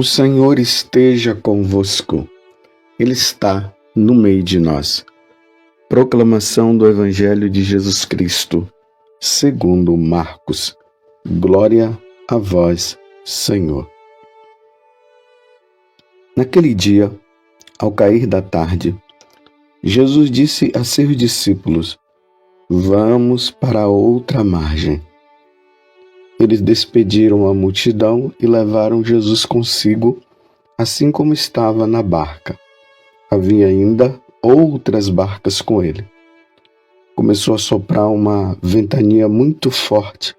O Senhor esteja convosco. Ele está no meio de nós. Proclamação do Evangelho de Jesus Cristo, segundo Marcos. Glória a vós, Senhor. Naquele dia, ao cair da tarde, Jesus disse a seus discípulos: Vamos para a outra margem. Eles despediram a multidão e levaram Jesus consigo, assim como estava na barca. Havia ainda outras barcas com ele. Começou a soprar uma ventania muito forte,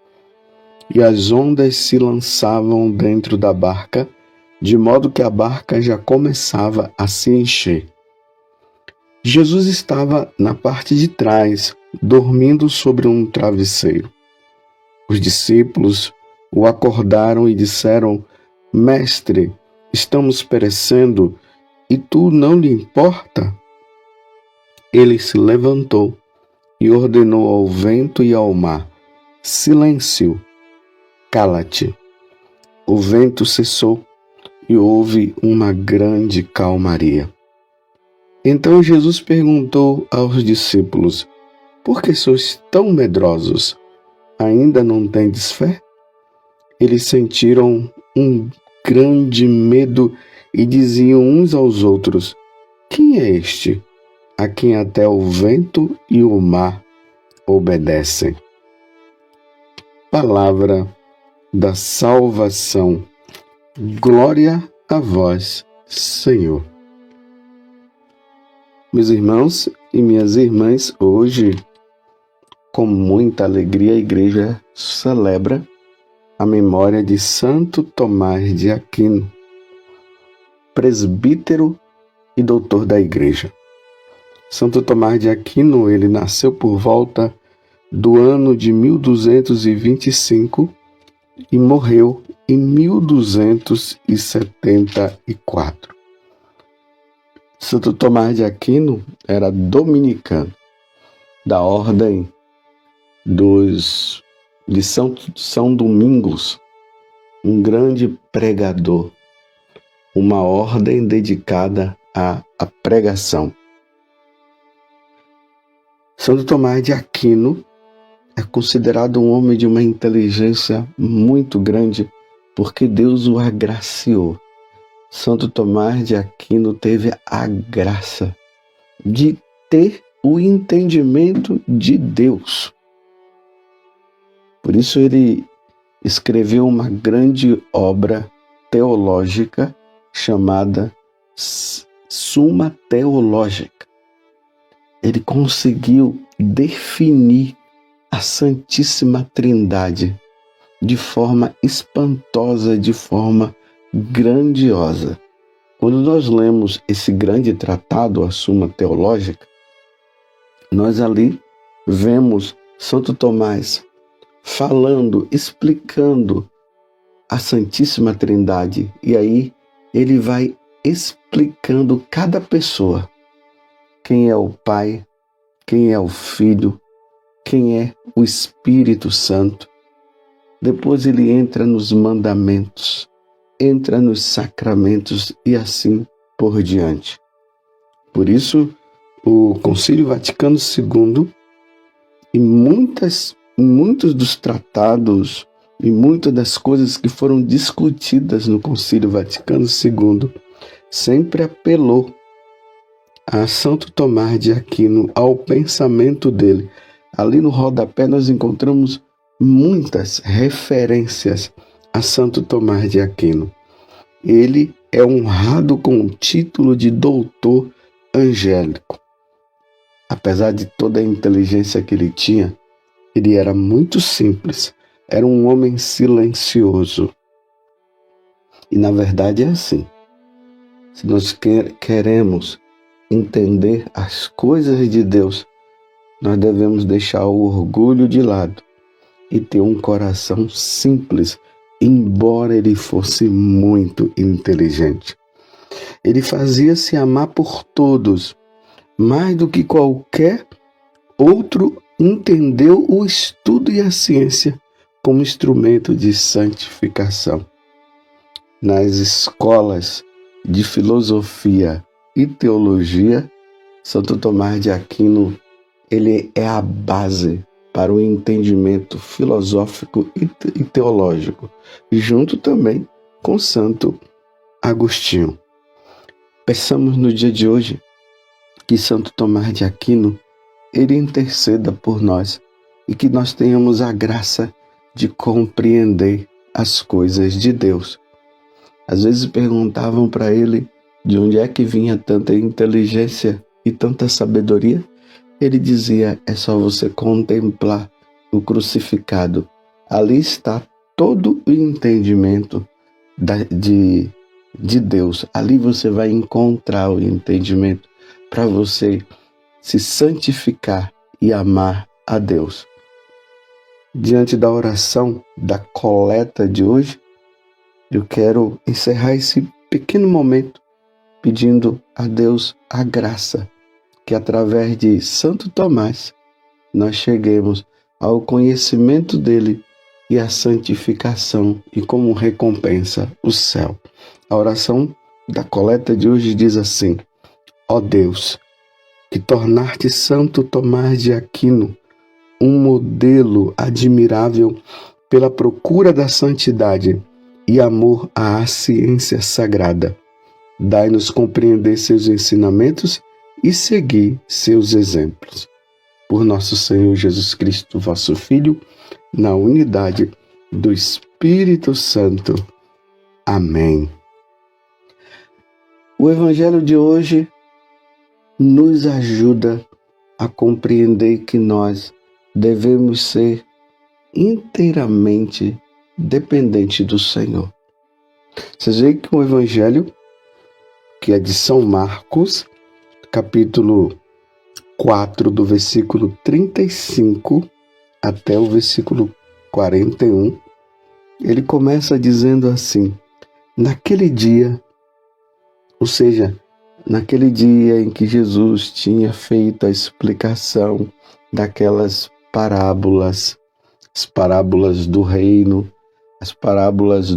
e as ondas se lançavam dentro da barca, de modo que a barca já começava a se encher. Jesus estava na parte de trás, dormindo sobre um travesseiro. Os discípulos o acordaram e disseram: Mestre, estamos perecendo e tu não lhe importa? Ele se levantou e ordenou ao vento e ao mar: Silêncio, cala-te. O vento cessou e houve uma grande calmaria. Então Jesus perguntou aos discípulos: Por que sois tão medrosos? Ainda não tendes fé? Eles sentiram um grande medo e diziam uns aos outros: Quem é este, a quem até o vento e o mar obedecem? Palavra da salvação. Glória a vós, Senhor. Meus irmãos e minhas irmãs, hoje, com muita alegria, a igreja celebra a memória de Santo Tomás de Aquino, presbítero e doutor da igreja. Santo Tomás de Aquino, ele nasceu por volta do ano de 1225 e morreu em 1274. Santo Tomás de Aquino era dominicano, da ordem de São Domingos, um grande pregador, uma ordem dedicada à pregação. Santo Tomás de Aquino é considerado um homem de uma inteligência muito grande, porque Deus o agraciou. Santo Tomás de Aquino teve a graça de ter o entendimento de Deus. Por isso ele escreveu uma grande obra teológica chamada Suma Teológica. Ele conseguiu definir a Santíssima Trindade de forma espantosa, de forma grandiosa. Quando nós lemos esse grande tratado, a Suma Teológica, nós ali vemos Santo Tomás falando, explicando a Santíssima Trindade. E aí ele vai explicando cada pessoa. Quem é o Pai, quem é o Filho, quem é o Espírito Santo. Depois ele entra nos mandamentos, entra nos sacramentos e assim por diante. Por isso, o Concílio Vaticano II e muitos dos tratados e muitas das coisas que foram discutidas no Concílio Vaticano II sempre apelou a Santo Tomás de Aquino, ao pensamento dele. Ali no rodapé nós encontramos muitas referências a Santo Tomás de Aquino. Ele é honrado com o título de doutor angélico. Apesar de toda a inteligência que ele tinha, ele era muito simples, era um homem silencioso. E na verdade é assim. Se nós queremos entender as coisas de Deus, nós devemos deixar o orgulho de lado e ter um coração simples, embora ele fosse muito inteligente. Ele fazia-se amar por todos, mais do que qualquer outro. Entendeu o estudo e a ciência como instrumento de santificação. nas escolas de filosofia e teologia, Santo Tomás de Aquino, ele é a base para o entendimento filosófico e teológico, junto também com Santo Agostinho. Peçamos no dia de hoje que Santo Tomás de Aquino, ele interceda por nós e que nós tenhamos a graça de compreender as coisas de Deus. Às vezes perguntavam para ele de onde é que vinha tanta inteligência e tanta sabedoria. Ele dizia, é só você contemplar o crucificado. Ali está todo o entendimento de Deus. Ali você vai encontrar o entendimento para você se santificar e amar a Deus. Diante da oração da coleta de hoje, eu quero encerrar esse pequeno momento pedindo a Deus a graça que através de Santo Tomás nós cheguemos ao conhecimento dele e à santificação e como recompensa o céu. A oração da coleta de hoje diz assim: ó Deus, que tornaste Santo Tomás de Aquino um modelo admirável pela procura da santidade e amor à ciência sagrada. Dai-nos compreender seus ensinamentos e seguir seus exemplos. Por nosso Senhor Jesus Cristo, vosso Filho, na unidade do Espírito Santo. Amém. O Evangelho de hoje nos ajuda a compreender que nós devemos ser inteiramente dependentes do Senhor. Vocês veem que o Evangelho, que é de São Marcos, capítulo 4, do versículo 35 até o versículo 41, ele começa dizendo assim: naquele dia, ou seja, naquele dia em que Jesus tinha feito a explicação daquelas parábolas, as parábolas do reino, as parábolas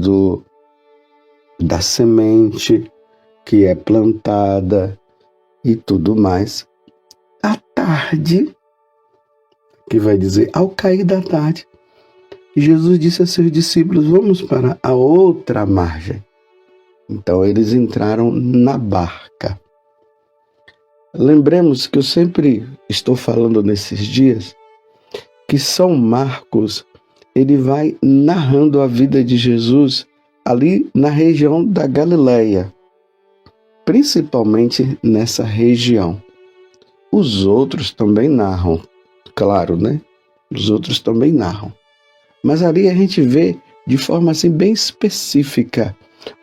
da semente que é plantada e tudo mais. À tarde, que vai dizer, ao cair da tarde, Jesus disse a seus discípulos, vamos para a outra margem. Então eles entraram na barca. Lembremos que eu sempre estou falando nesses dias que São Marcos, ele vai narrando a vida de Jesus ali na região da Galileia, principalmente nessa região. Os outros também narram, claro, né? Os outros também narram. Mas ali a gente vê de forma assim bem específica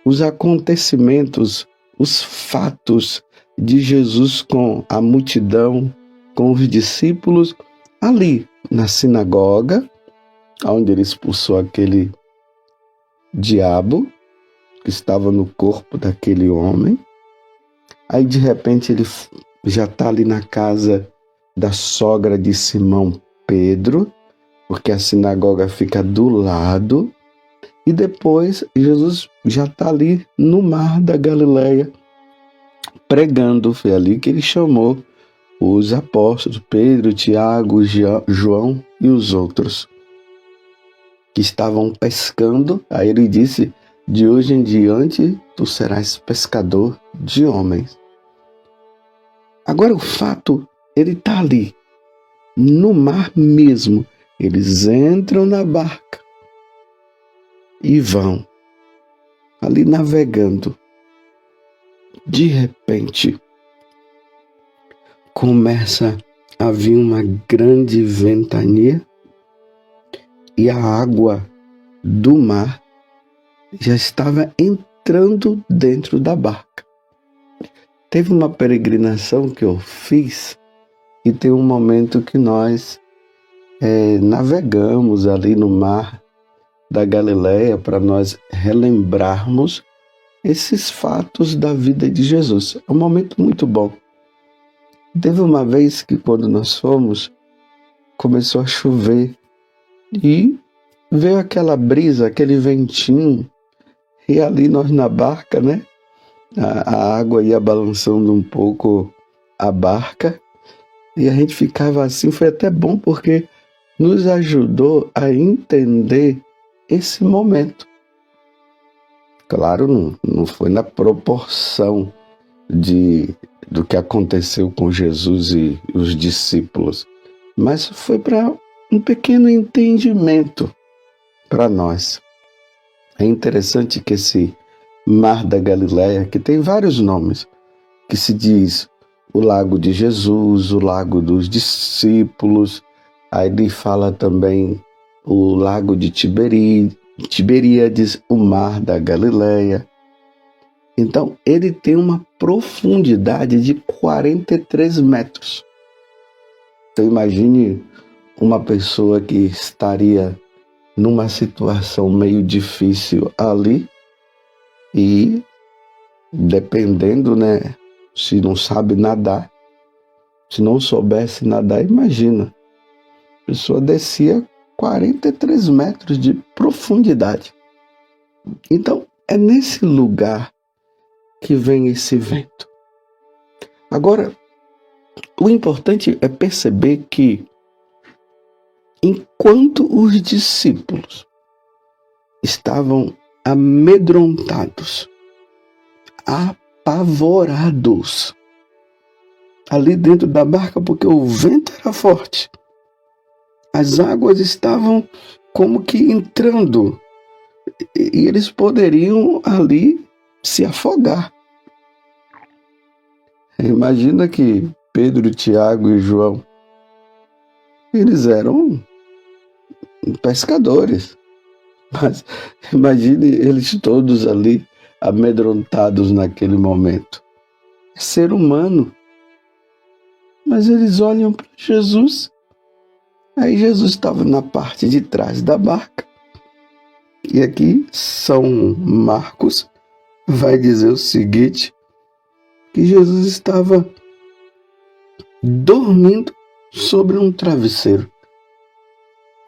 os acontecimentos, os fatos de Jesus com a multidão, com os discípulos, ali na sinagoga, onde ele expulsou aquele diabo que estava no corpo daquele homem. Aí de repente ele já está ali na casa da sogra de Simão Pedro, porque a sinagoga fica do lado. E depois Jesus já está ali no mar da Galileia, pregando. Foi ali que ele chamou os apóstolos, Pedro, Tiago, João e os outros, que estavam pescando. Aí ele disse, de hoje em diante tu serás pescador de homens. Agora o fato, ele está ali, no mar mesmo. Eles entram na barca e vão ali navegando. De repente, começa a vir uma grande ventania e a água do mar já estava entrando dentro da barca. Teve uma peregrinação que eu fiz e tem um momento que nós navegamos ali no mar da Galileia para nós relembrarmos esses fatos da vida de Jesus. É um momento muito bom. Teve uma vez que quando nós fomos, começou a chover e veio aquela brisa, aquele ventinho, E ali nós na barca, né? A água ia balançando um pouco a barca. E a gente ficava assim. Foi até bom porque nos ajudou a entender esse momento. Claro, não foi na proporção do que aconteceu com Jesus e os discípulos, mas foi para um pequeno entendimento para nós. É interessante que esse Mar da Galileia, que tem vários nomes, que se diz o Lago de Jesus, o Lago dos Discípulos, aí ele fala também o Lago de Tiberíades, o Mar da Galileia. Então, ele tem uma profundidade de 43 metros. Então, imagine uma pessoa que estaria numa situação meio difícil ali e, dependendo, né, se não sabe nadar, se não soubesse nadar, imagina, a pessoa descia 43 metros de profundidade. Então, é nesse lugar que vem esse vento. Agora, o importante é perceber que, enquanto os discípulos estavam amedrontados, apavorados, ali dentro da barca, porque o vento era forte, as águas estavam como que entrando, e eles poderiam ali se afogar. Imagina que Pedro, Tiago e João, eles eram pescadores, mas imagine eles todos ali amedrontados naquele momento. É ser humano, mas eles olham para Jesus. Aí Jesus estava na parte de trás da barca, e aqui São Marcos vai dizer o seguinte, que Jesus estava dormindo sobre um travesseiro.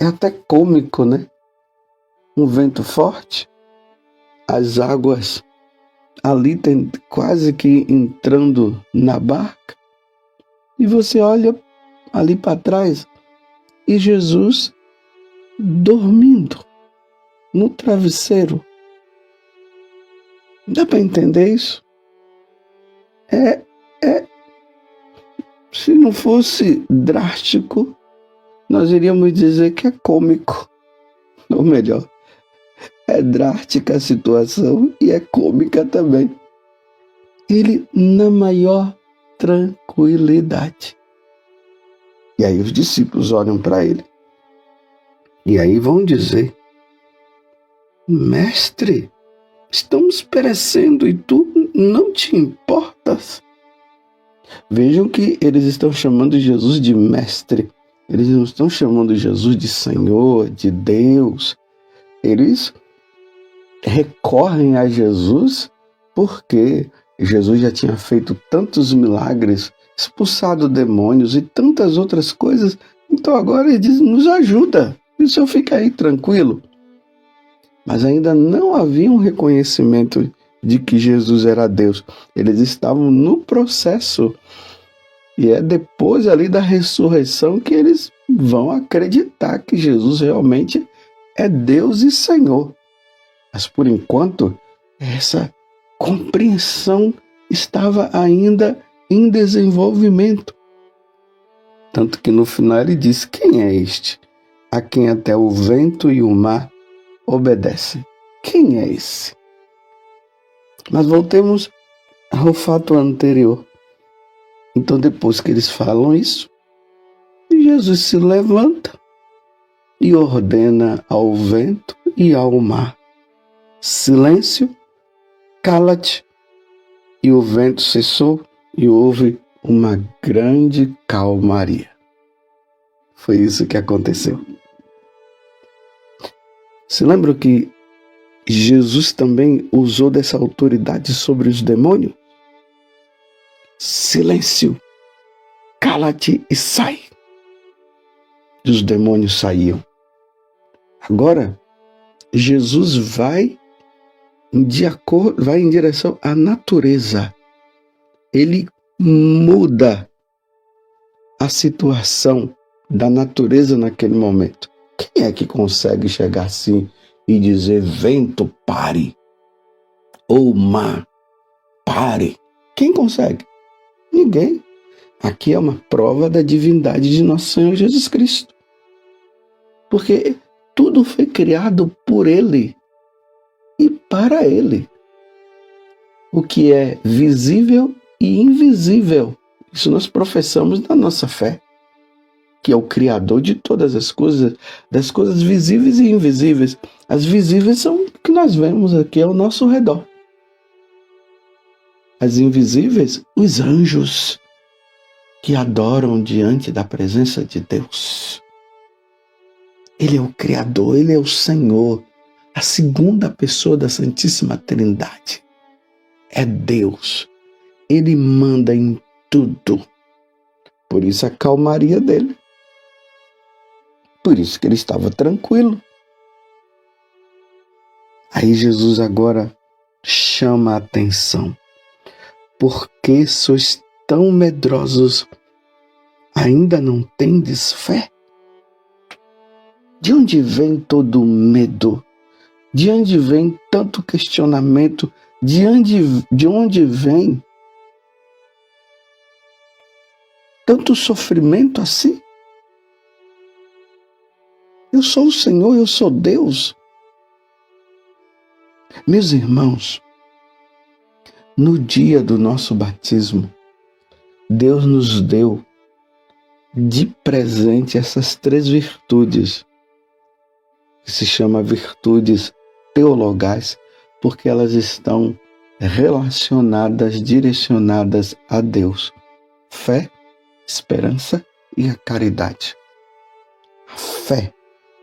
É até cômico, né? Um vento forte, as águas ali quase que entrando na barca, e você olha ali para trás e Jesus dormindo no travesseiro. Dá para entender isso? Se não fosse drástico, nós iríamos dizer que é cômico. Ou melhor, é drástica a situação e é cômica também. Ele na maior tranquilidade. E aí os discípulos olham para ele. E aí vão dizer, mestre, estamos perecendo e tu não te importas? Vejam que eles estão chamando Jesus de mestre. Eles não estão chamando Jesus de Senhor, de Deus. Eles recorrem a Jesus porque Jesus já tinha feito tantos milagres, expulsado demônios e tantas outras coisas. Então agora ele diz, nos ajuda. E o senhor fica aí tranquilo. Mas ainda não havia um reconhecimento de que Jesus era Deus. Eles estavam no processo. E é depois ali da ressurreição que eles vão acreditar que Jesus realmente é Deus e Senhor. Mas por enquanto, essa compreensão estava ainda em desenvolvimento. Tanto que no final ele diz, quem é este? A quem até o vento e o mar obedecem. Quem é esse? Mas voltemos ao fato anterior. Então, depois que eles falam isso, Jesus se levanta e ordena ao vento e ao mar, silêncio, cala-te. E o vento cessou e houve uma grande calmaria. Foi isso que aconteceu. Se lembra que Jesus também usou dessa autoridade sobre os demônios? Silêncio, cala-te e sai. E os demônios saíam. Agora, Jesus vai vai em direção à natureza. Ele muda a situação da natureza naquele momento. Quem é que consegue chegar assim e dizer: vento, pare? Ou mar, pare? Quem consegue? Ninguém. Aqui é uma prova da divindade de nosso Senhor Jesus Cristo. Porque tudo foi criado por Ele e para Ele. O que é visível e invisível. Isso nós professamos na nossa fé. Que é o Criador de todas as coisas, das coisas visíveis e invisíveis. As visíveis são o que nós vemos aqui ao nosso redor. As invisíveis, os anjos que adoram diante da presença de Deus. Ele é o Criador, Ele é o Senhor, a segunda pessoa da Santíssima Trindade. É Deus. Ele manda em tudo. Por isso a calmaria dele. Por isso que ele estava tranquilo. Aí Jesus agora chama a atenção. Por que sois tão medrosos? Ainda não tendes fé? De onde vem todo o medo? De onde vem tanto questionamento? De onde vem tanto sofrimento assim? Eu sou o Senhor, eu sou Deus. Meus irmãos, no dia do nosso batismo, Deus nos deu de presente essas 3 virtudes, que se chama virtudes teologais, porque elas estão relacionadas, direcionadas a Deus. Fé, esperança e a caridade. A fé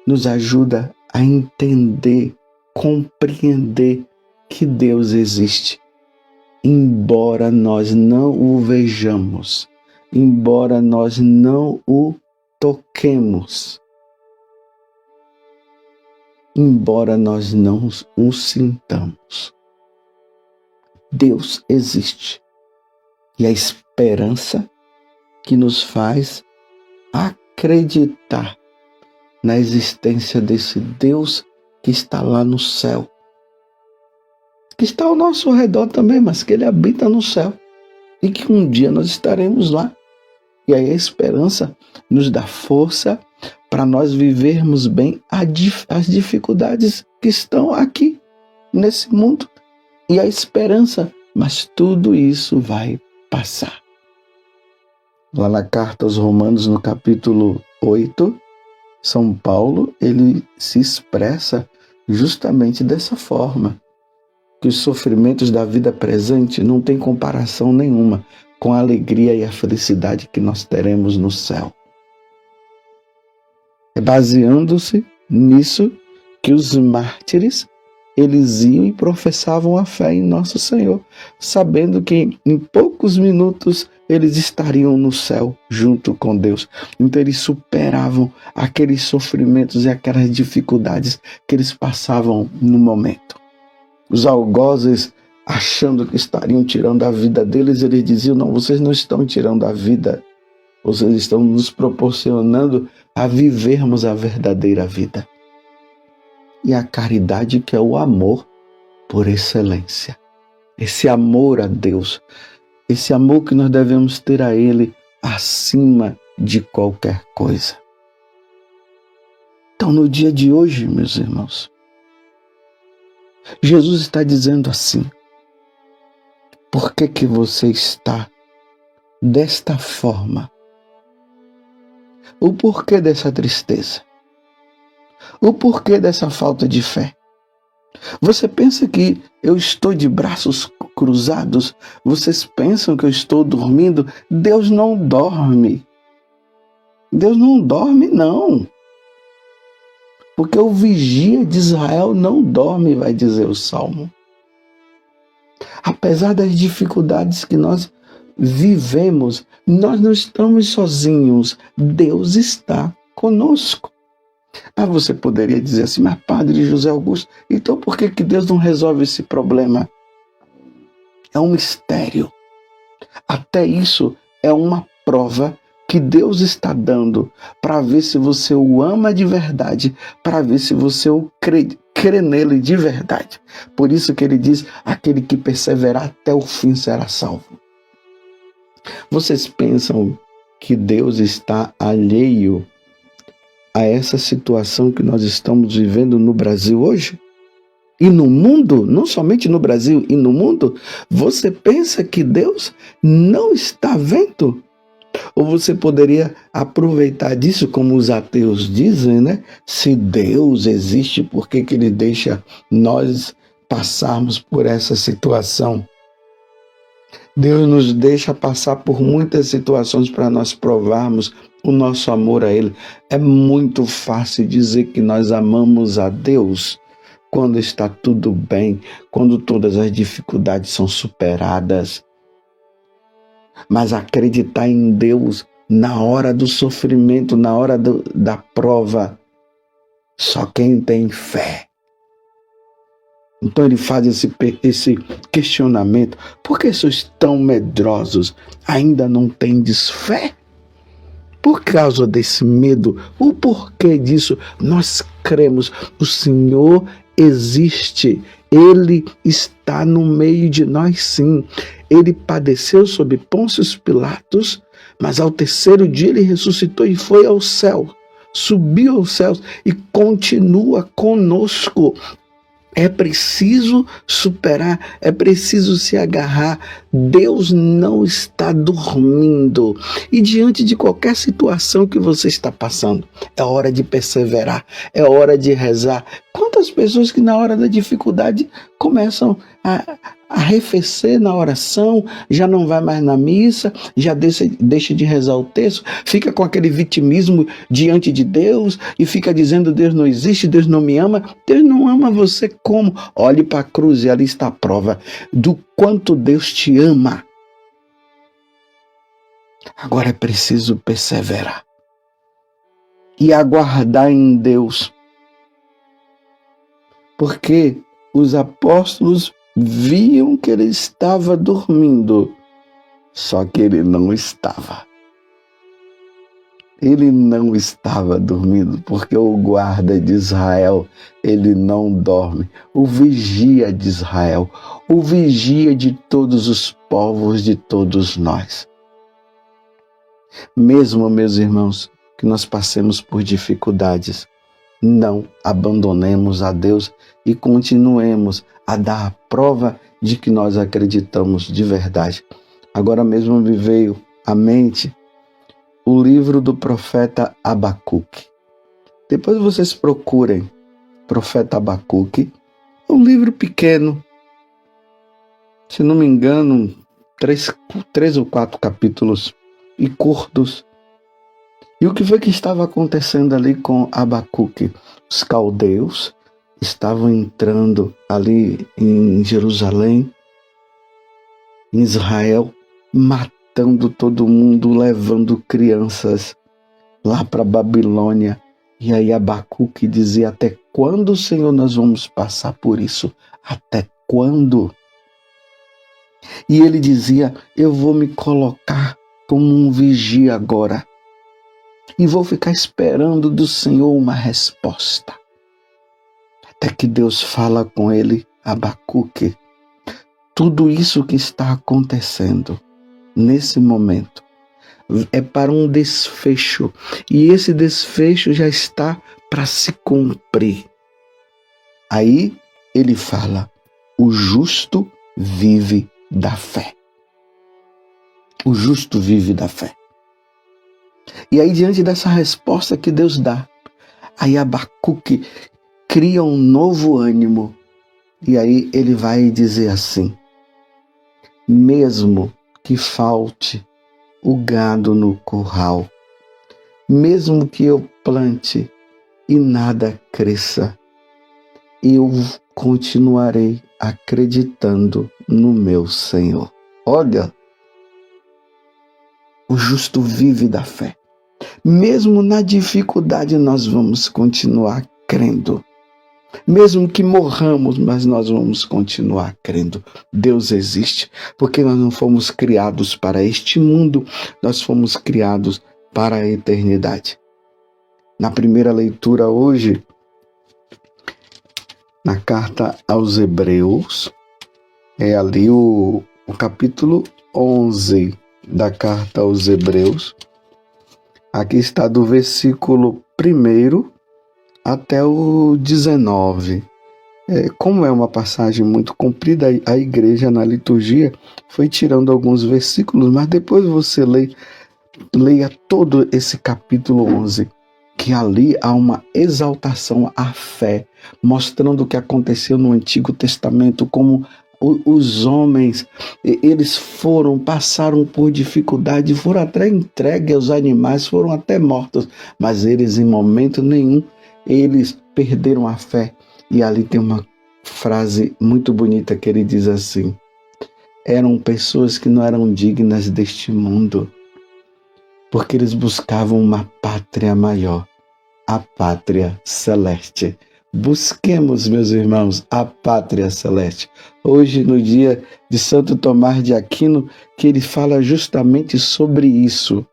nos ajuda a entender, compreender que Deus existe. Embora nós não o vejamos, embora nós não o toquemos, embora nós não o sintamos, Deus existe. E a esperança que nos faz acreditar na existência desse Deus que está lá no céu, que está ao nosso redor também, mas que Ele habita no céu e que um dia nós estaremos lá. E aí a esperança nos dá força para nós vivermos bem as dificuldades que estão aqui nesse mundo. E a esperança, mas tudo isso vai passar. Lá na carta aos Romanos, no capítulo 8, São Paulo, ele se expressa justamente dessa forma, que os sofrimentos da vida presente não têm comparação nenhuma com a alegria e a felicidade que nós teremos no céu. É baseando-se nisso que os mártires, eles iam e professavam a fé em nosso Senhor, sabendo que em poucos minutos eles estariam no céu junto com Deus. Então eles superavam aqueles sofrimentos e aquelas dificuldades que eles passavam no momento. Os algozes, achando que estariam tirando a vida deles, eles diziam: não, vocês não estão tirando a vida, vocês estão nos proporcionando a vivermos a verdadeira vida. E a caridade, que é o amor por excelência. Esse amor a Deus, esse amor que nós devemos ter a Ele acima de qualquer coisa. Então, no dia de hoje, meus irmãos, Jesus está dizendo assim: por que você está desta forma? O porquê dessa tristeza? O porquê dessa falta de fé? Você pensa que eu estou de braços cruzados? Vocês pensam que eu estou dormindo? Deus não dorme. Deus não dorme, não. Porque o vigia de Israel não dorme, vai dizer o Salmo. Apesar das dificuldades que nós vivemos, nós não estamos sozinhos. Deus está conosco. Mas você poderia dizer assim, mas Padre José Augusto, então por que Deus não resolve esse problema? É um mistério. Até isso é uma prova que Deus está dando para ver se você o ama de verdade, para ver se você o crê nele de verdade. Por isso que ele diz, aquele que perseverar até o fim será salvo. Vocês pensam que Deus está alheio a essa situação que nós estamos vivendo no Brasil hoje? E no mundo, não somente no Brasil, e no mundo, você pensa que Deus não está vendo? Ou você poderia aproveitar disso, como os ateus dizem, né? Se Deus existe, por que ele deixa nós passarmos por essa situação? Deus nos deixa passar por muitas situações para nós provarmos o nosso amor a Ele. É muito fácil dizer que nós amamos a Deus quando está tudo bem, quando todas as dificuldades são superadas. Mas acreditar em Deus na hora do sofrimento, na hora da prova, só quem tem fé. Então ele faz esse questionamento. Por que sois tão medrosos? Ainda não tendes fé? Por causa desse medo, o porquê disso, nós cremos. O Senhor existe. Ele está no meio de nós, sim. Ele padeceu sob Pôncio Pilatos, mas ao terceiro dia ele ressuscitou e foi ao céu. Subiu aos céus e continua conosco. É preciso superar, é preciso se agarrar. Deus não está dormindo. E diante de qualquer situação que você está passando, é hora de perseverar, é hora de rezar. Quantas pessoas que na hora da dificuldade começam a arrefecer na oração, já não vai mais na missa, já deixa de rezar o texto, fica com aquele vitimismo diante de Deus e fica dizendo Deus não existe, Deus não me ama. Deus não ama você como? Olhe para a cruz e ali está a prova do quanto Deus te ama. Agora é preciso perseverar e aguardar em Deus, porque os apóstolos viam que ele estava dormindo, só que ele não estava. Ele não estava dormindo, porque o guarda de Israel, ele não dorme. O vigia de Israel, o vigia de todos os povos, de todos nós. Mesmo, meus irmãos, que nós passemos por dificuldades, não abandonemos a Deus e continuemos a dar a prova de que nós acreditamos de verdade. Agora mesmo me veio à mente o livro do profeta Abacuque. Depois vocês procurem profeta Abacuque. É um livro pequeno, se não me engano, 3 ou 4 capítulos e curtos. E o que foi que estava acontecendo ali com Abacuque? Os caldeus estavam entrando ali em Jerusalém, em Israel, matando todo mundo, levando crianças lá para Babilônia. E aí Abacuque dizia, até quando, Senhor, nós vamos passar por isso? Até quando? E ele dizia, eu vou me colocar como um vigia agora e vou ficar esperando do Senhor uma resposta. Até que Deus fala com ele, Abacuque, tudo isso que está acontecendo nesse momento é para um desfecho, e esse desfecho já está para se cumprir. Aí ele fala, o justo vive da fé. O justo vive da fé. E aí, diante dessa resposta que Deus dá, aí Abacuque cria um novo ânimo. E aí ele vai dizer assim, mesmo que falte o gado no curral, mesmo que eu plante e nada cresça, eu continuarei acreditando no meu Senhor. Olha, o justo vive da fé. Mesmo na dificuldade, nós vamos continuar crendo. Mesmo que morramos, mas nós vamos continuar crendo. Deus existe, porque nós não fomos criados para este mundo, nós fomos criados para a eternidade. Na primeira leitura hoje, na carta aos Hebreus, é ali o capítulo 11 da carta aos Hebreus. Aqui está do versículo 1 até o 19. Como é uma passagem muito comprida, a igreja na liturgia foi tirando alguns versículos, mas depois você leia todo esse capítulo 11, que ali há uma exaltação à fé, mostrando o que aconteceu no Antigo Testamento, como os homens, eles passaram por dificuldade, foram até entregues aos animais, foram até mortos, mas eles em momento nenhum, eles perderam a fé. E ali tem uma frase muito bonita que ele diz assim: eram pessoas que não eram dignas deste mundo, porque eles buscavam uma pátria maior, a pátria celeste. Busquemos, meus irmãos, a pátria celeste. Hoje, no dia de Santo Tomás de Aquino, que ele fala justamente sobre isso,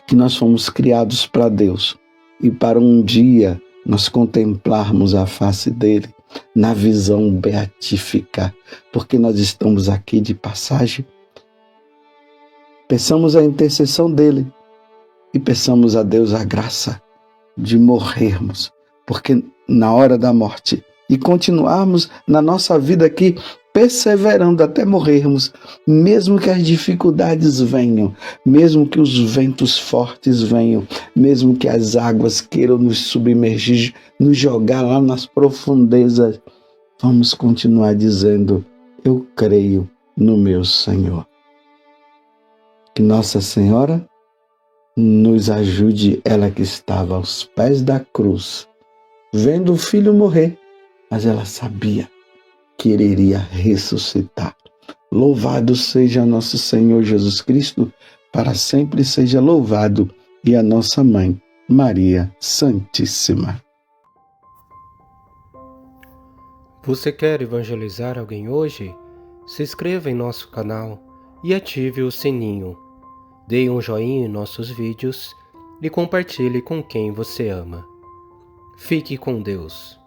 que nós fomos criados para Deus e para um dia nós contemplarmos a face dele na visão beatífica, porque nós estamos aqui de passagem. Peçamos a intercessão dele e peçamos a Deus a graça de morrermos, porque na hora da morte, e continuarmos na nossa vida aqui, perseverando até morrermos, mesmo que as dificuldades venham, mesmo que os ventos fortes venham, mesmo que as águas queiram nos submergir, nos jogar lá nas profundezas, vamos continuar dizendo: eu creio no meu Senhor. Que Nossa Senhora nos ajude, ela que estava aos pés da cruz, vendo o filho morrer, mas ela sabia que ele iria ressuscitar. Louvado seja nosso Senhor Jesus Cristo, para sempre seja louvado, e a nossa Mãe, Maria Santíssima. Você quer evangelizar alguém hoje? Se inscreva em nosso canal e ative o sininho. Dê um joinha em nossos vídeos e compartilhe com quem você ama. Fique com Deus.